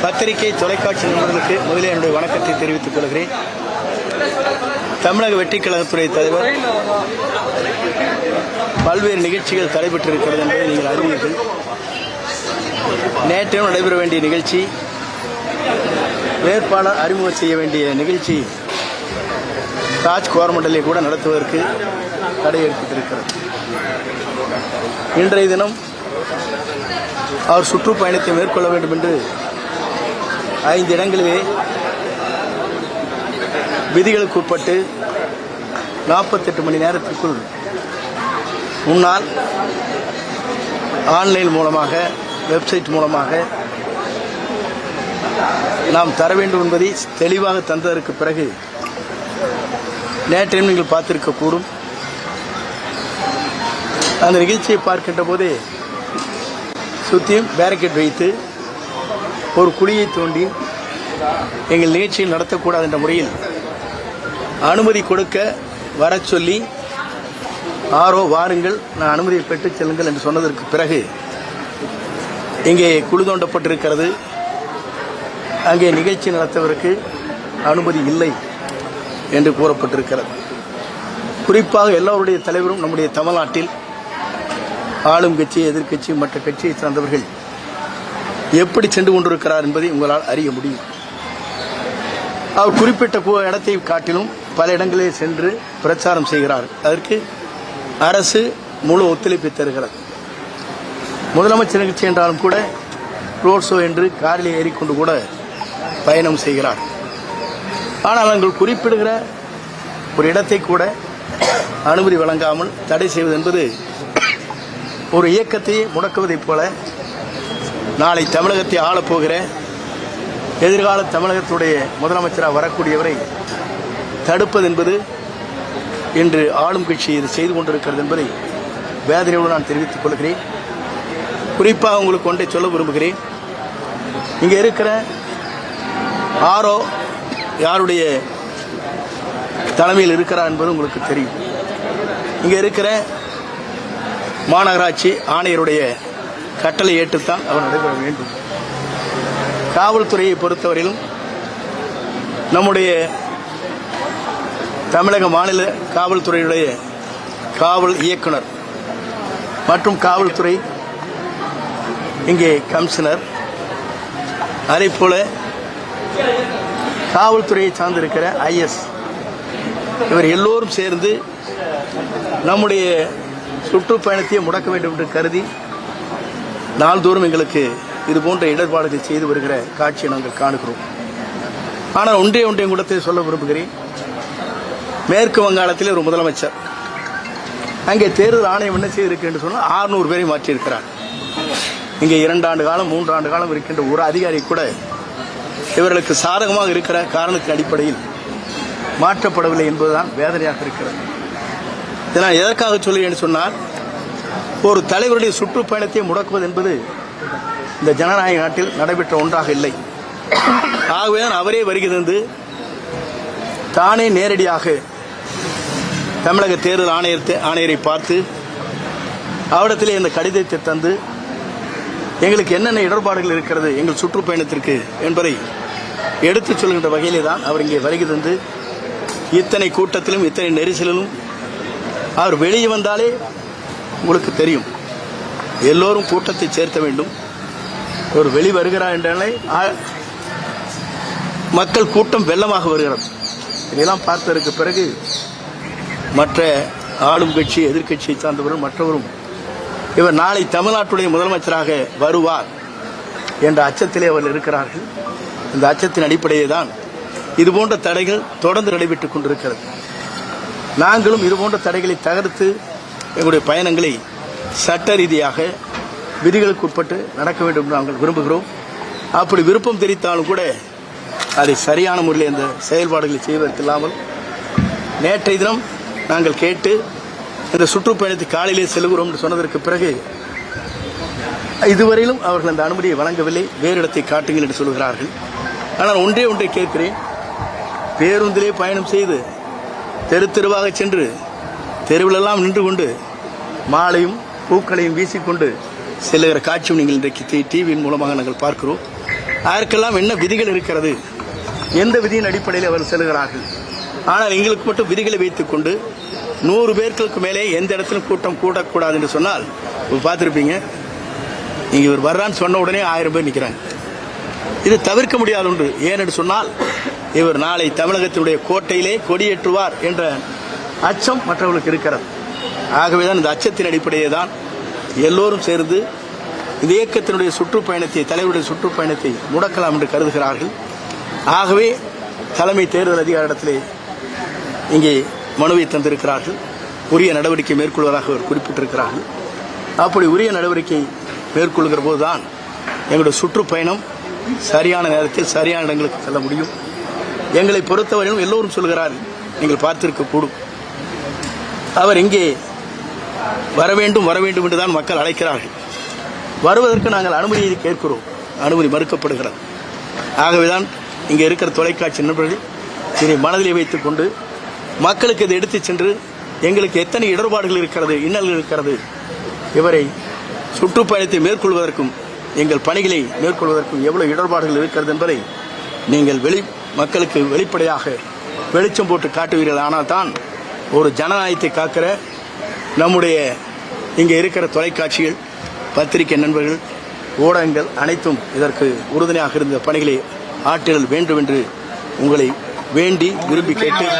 பத்திரிகை தொலைக்காட்சி நண்பர்களுக்கு முதலில் என்னுடைய வணக்கத்தை தெரிவித்துக் கொள்கிறேன். தமிழக வெற்றிக் கழகத்துறை தலைவர் பல்வேறு நிகழ்ச்சிகள் தடைபெற்றிருக்கிறது என்பதை நீங்கள் அறிவீர்கள். நேற்று நடைபெற வேண்டிய நிகழ்ச்சி, வேட்பாளர் அறிமுகம் செய்ய வேண்டிய நிகழ்ச்சி தாஜ் கோரமண்டலை கூட நடத்துவதற்கு தடை ஏற்பட்டிருக்கிறது. இன்றைய தினம் அவர் சுற்றுப்பயணத்தை மேற்கொள்ள வேண்டும் என்று 5 இடங்களிலே விதிகளுக்கு உட்பட்டு 48 மணி நேரத்திற்குள் முன்னால் ஆன்லைன் மூலமாக, வெப்சைட் மூலமாக நாம் தர வேண்டும் என்பதை தெளிவாக தந்ததற்கு பிறகு நேற்றையும் நீங்கள் பார்த்திருக்கக்கூடும். அந்த நிகழ்ச்சியை பார்க்கின்ற போதே சுற்றியும் பேரிகேட் வைத்து ஒரு குழியை தோண்டி எங்கள் நிகழ்ச்சியில் நடத்தக்கூடாது என்ற முறையில் அனுமதி கொடுக்க வர சொல்லி வாருங்கள், நான் அனுமதியை பெற்றுச் செல்லுங்கள் என்று சொன்னதற்கு பிறகு இங்கே குழி தோண்டப்பட்டிருக்கிறது. அங்கே நிகழ்ச்சி நடத்துவதற்கு அனுமதி இல்லை என்று கூறப்பட்டிருக்கிறது. குறிப்பாக எல்லோருடைய தலைவரும் நம்முடைய தமிழ்நாட்டில் ஆளும் கட்சி, எதிர்கட்சி, மற்ற கட்சியை சார்ந்தவர்கள் எப்படி சென்று கொண்டிருக்கிறார் என்பதை உங்களால் அறிய முடியும். அவர் குறிப்பிட்ட இடத்தை காட்டிலும் பல இடங்களில் சென்று பிரச்சாரம் செய்கிறார். அதற்கு அரசு முழு ஒத்துழைப்பை தருகிறது. முதலமைச்சர் நிகழ்ச்சி என்றாலும் கூட ரோட் ஷோ என்று காரில் ஏறிக்கொண்டு கூட பயணம் செய்கிறார். ஆனால் அவர்கள் குறிப்பிடுகிற ஒரு இடத்தை கூட அனுமதி வழங்காமல் தடை செய்வது என்பது ஒரு இயக்கத்தையே முடக்குவதைப் போல நாளை தமிழகத்தை ஆளப்போகிற எதிர்கால தமிழகத்துடைய முதலமைச்சராக வரக்கூடியவரை தடுப்பது என்பது இன்று ஆளும் கட்சி இது செய்து கொண்டிருக்கிறது என்பதை வேதனையோடு நான் தெரிவித்துக் கொள்கிறேன். குறிப்பாக உங்களுக்கு ஒன்றை சொல்ல விரும்புகிறேன். இங்கே இருக்கிற யாருடைய தலைமையில் இருக்கிறார் என்பது உங்களுக்கு தெரியும். இங்கே இருக்கிற மாநகராட்சி ஆணையருடைய கட்டளை ஏற்றுத்தான் அவர் நடைபெற வேண்டும். காவல்துறையை பொறுத்தவரையிலும் நம்முடைய தமிழக மாநில காவல்துறையுடைய காவல் இயக்குனர் மற்றும் காவல்துறை இங்கே கமிஷனர், அதேபோல காவல்துறையை சார்ந்திருக்கிற IS, இவர் எல்லோரும் சேர்ந்து நம்முடைய சுற்றுப்பயணத்தை முடக்க வேண்டும் என்று கருதி நாள்தோறும் எங்களுக்கு இதுபோன்ற இடர்பாடுகள் செய்து வருகிற காட்சியை நாங்கள் காணுகிறோம். ஆனால் ஒன்றைய கூடத்தை சொல்ல விரும்புகிறேன். மேற்கு வங்காளத்தில் ஒரு முதலமைச்சர் அங்கே தேர்தல் ஆணையம் என்ன செய்திருக்கு என்று சொன்னால் 600 பேரை மாற்றியிருக்கிறார். இங்கே 2 ஆண்டு காலம் 3 ஆண்டு காலம் இருக்கின்ற ஒரு அதிகாரி கூட இவர்களுக்கு சாதகமாக இருக்கிற காரணத்தின் அடிப்படையில் மாற்றப்படவில்லை என்பதுதான் வேதனையாக இருக்கிறது. இதனால் எதற்காக சொல்லுகிறேன் சொன்னால், ஒரு தலைவருடைய சுற்றுப்பயணத்தை முடக்குவது என்பது இந்த ஜனநாயக நாட்டில் நடைபெற்ற ஒன்றாக இல்லை. ஆகவேதான் அவரே வருகை தந்து தானே நேரடியாக தமிழக தேர்தல் ஆணையரை பார்த்து அவரிடத்திலே இந்த கடிதத்தை தந்து எங்களுக்கு என்னென்ன இடர்பாடுகள் இருக்கிறது எங்கள் சுற்றுப்பயணத்திற்கு என்பதை எடுத்துச் சொல்கின்ற வகையிலே தான் அவர் இங்கே வருகை தந்து இத்தனை கூட்டத்திலும் இத்தனை நெரிசலிலும் அவர் வெளியே வந்தாலே உங்களுக்கு தெரியும், எல்லோரும் கூட்டத்தை சேர்த்த வேண்டும். ஒரு வெளி வருகிறார் என்றாலே மக்கள் கூட்டம் வெள்ளமாக வருகிறது. இதெல்லாம் பார்த்ததற்கு பிறகு மற்ற ஆளும் கட்சி, எதிர்கட்சியை சார்ந்தவர்கள் மற்றவரும் இவர் நாளை தமிழ்நாட்டுடைய முதலமைச்சராக வருவார் என்ற அச்சத்திலே அவர்கள் இருக்கிறார்கள். இந்த அச்சத்தின் அடிப்படையே தான் இதுபோன்ற தடைகள் தொடர்ந்து நடைபெற்றுக் கொண்டிருக்கிறது. நாங்களும் இதுபோன்ற தடைகளை தகர்த்து எங்களுடைய பயணங்களை சட்ட ரீதியாக விதிகளுக்கு உட்பட்டு நடக்க வேண்டும் என்று நாங்கள் விரும்புகிறோம். அப்படி விருப்பம் தெரிவித்தாலும் கூட அதை சரியான முறையில் இந்த செயல்பாடுகளை செய்வதற்கில்லாமல் நேற்றைய தினம் நாங்கள் கேட்டு இந்த சுற்றுப்பயணத்தை காலையிலே செல்கிறோம் என்று சொன்னதற்கு பிறகு இதுவரையிலும் அவர்கள் அந்த அனுமதியை வழங்கவில்லை. வேறு இடத்தை காட்டுங்கள் என்று சொல்கிறார்கள். ஆனால் ஒன்றை கேட்கிறேன். பேருந்திலே பயணம் செய்து தெரு தெருவாக சென்று தெருவிலெல்லாம் நின்று கொண்டு மாலையும் பூக்களையும் வீசிக்கொண்டு செல்லுகிற காட்சியும் நீங்கள் இன்றைக்கு டிவியின் மூலமாக நாங்கள் பார்க்கிறோம். அதற்கெல்லாம் என்ன விதிகள் இருக்கிறது, எந்த விதியின் அடிப்படையில் அவர்கள் செல்கிறார்கள். ஆனால் எங்களுக்கு மட்டும் விதிகளை வைத்துக் கொண்டு 100 பேர்களுக்கு மேலே எந்த இடத்திலும் கூட்டம் கூடக்கூடாது என்று சொன்னால் பார்த்துருப்பீங்க. இங்க இவர் வர்றான்னு சொன்ன உடனே 1000 பேர் நிற்கிறாங்க. இது தவிர்க்க முடியாத ஒன்று. ஏனென்று சொன்னால் இவர் நாளை தமிழகத்தினுடைய கோட்டையிலே கொடியேற்றுவார் என்ற அச்சம் மற்றவர்களுக்கு இருக்கிறது. ஆகவேதான் இந்த அச்சத்தின் அடிப்படையே தான் எல்லோரும் சேர்ந்து இந்த இயக்கத்தினுடைய சுற்றுப்பயணத்தை, தலைவருடைய சுற்றுப்பயணத்தை முடக்கலாம் என்று கருதுகிறார்கள். ஆகவே தலைமை தேர்தல் அதிகாரிடத்திலே இங்கே மனுவை தந்திருக்கிறார்கள். உரிய நடவடிக்கை மேற்கொள்வதாக அவர் குறிப்பிட்டிருக்கிறார்கள். அப்படி உரிய நடவடிக்கை மேற்கொள்கிற போதுதான் எங்களுடைய சுற்றுப்பயணம் சரியான நேரத்தில் சரியான இடங்களுக்கு செல்ல முடியும். எங்களை பொறுத்தவரையும் எல்லோரும் சொல்கிறார்கள், நீங்கள் பார்த்திருக்கக்கூடும், அவர் இங்கே வர வேண்டும் என்றுதான் மக்கள் அழைக்கிறார்கள். வருவதற்கு நாங்கள் அனுமதியை கேட்கிறோம், அனுமதி மறுக்கப்படுகிறது. ஆகவேதான் இங்கே இருக்கிற தொலைக்காட்சி நண்பர்கள் இதை மனதிலே வைத்துக் கொண்டு மக்களுக்கு இதை எடுத்துச் சென்று எங்களுக்கு எத்தனை இடர்பாடுகள் இருக்கிறது, இன்னல்கள் இருக்கிறது, இவரை சுற்றுப்பயணத்தை மேற்கொள்வதற்கும் எங்கள் பணிகளை மேற்கொள்வதற்கும் எவ்வளவு இடர்பாடுகள் இருக்கிறது என்பதை நீங்கள் மக்களுக்கு வெளிப்படையாக வெளிச்சம் போட்டு காட்டுவீர்கள். ஆனால் தான் ஒரு ஜனநாயகத்தை காக்கிற நம்முடைய இங்கே இருக்கிற தொலைக்காட்சிகள், பத்திரிகை நண்பர்கள், ஊடகங்கள் அனைத்தும் இதற்கு உறுதுணையாக இருந்த பணிகளை ஆற்றிடல் வேண்டும் என்று உங்களை வேண்டி விரும்பி கேட்டு